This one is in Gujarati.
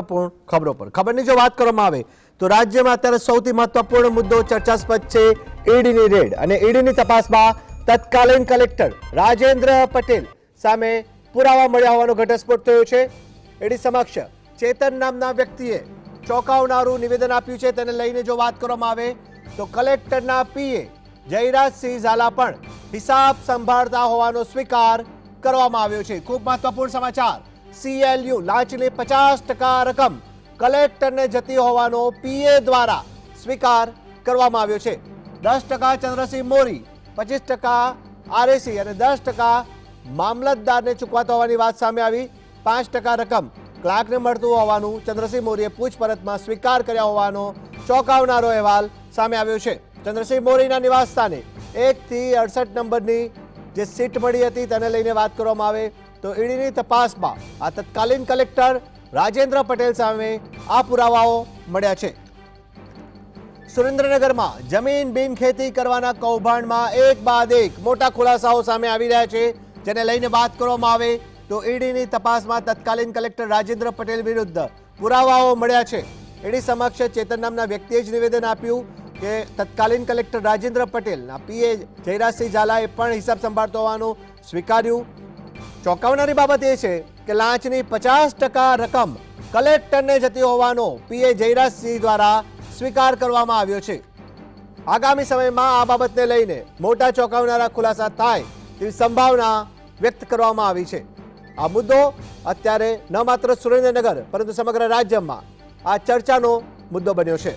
ખબરો પર ખબરની જો વાત કરવામાં આવે તો રાજ્યમાં અત્યારે સૌથી મહત્વપૂર્ણ મુદ્દો ચર્ચાસ્પદ છે ઈડીની રેડ અને ઈડીની તપાસમાં તત્કાલીન કલેક્ટર રાજેન્દ્ર પટેલ સામે પુરાવા મળ્યા હોવાનો ઘટસ્ફોટ થયો છે। ઈડી સમક્ષ ચેતન નામના વ્યક્તિએ ચોંકાવનારું નિવેદન આપ્યું છે। તેને લઈને જો વાત કરવામાં આવે તો કલેક્ટરના પીએ જયરાજસિંહ ઝાલા પણ હિસાબ સંભાળતા હોવાનો સ્વીકાર કરવામાં આવ્યો છે। ખૂબ મહત્વપૂર્ણ સમાચાર, CLU લાંચની 50% રકમ કલેક્ટરને જતી હોવાનો પીએ દ્વારા સ્વીકાર કરવામાં આવ્યો છે। 10% ચંદ્રસિંહ મોરી, 25% RAC અને 10% મામલતદારને ચૂકવાતો હોવાની વાત સામે આવી। 5% રકમ ક્લાર્કને મળતું હોવાનું ચંદ્રસિંહ મોરીએ પૂછપરછમાં સ્વીકાર કર્યા હોવાનો ચોંકાવનારો અહેવાલ સામે આવ્યો છે। ચંદ્રસિંહ મોરીના નિવાસસ્થાને 1 થી 68 નંબરની જે સીટ મળી હતી તેને લઈને વાત કરવામાં આવે તો ઈડીની તપાસમાં આ તત્કાલીન કલેક્ટર રાજેન્દ્ર પટેલ સામે આ પુરાવાઓ મળ્યા છે। સુરેન્દ્રનગરમાં જમીન બિનખેતી કરવાના કૌભાંડમાં એક બાદ એક મોટા ખુલાસાઓ સામે આવી રહ્યા છે, જેને લઈને વાત કરવામાં આવે તો ઈડીની તપાસમાં તત્કાલીન કલેક્ટર રાજેન્દ્ર પટેલ વિરુદ્ધ પુરાવાઓ મળ્યા છે। ઈડી સમક્ષ ચેતન નામના વ્યક્તિએ જ નિવેદન આપ્યું કે તત્કાલીન કલેક્ટર રાજેન્દ્ર પટેલના પીએ જયરાજસિંહ ઝાલાએ પણ હિસાબ સંભાળતો હોવાનું સ્વીકાર્યું। ચોંકાવનારી બાબત એ છે કે લાંચની 50% રકમ કલેક્ટરને જતી હોવાનો પીએ જયરાજસિંહ દ્વારા સ્વીકાર કરવામાં આવ્યો છે। આગામી સમયમાં આ બાબતને લઈને મોટા ચોંકાવનારા ખુલાસા થાય તેવી સંભાવના વ્યક્ત કરવામાં આવી છે। આ મુદ્દો અત્યારે ન માત્ર સુરેન્દ્રનગર પરંતુ સમગ્ર રાજ્યમાં આ ચર્ચાનો મુદ્દો બન્યો છે।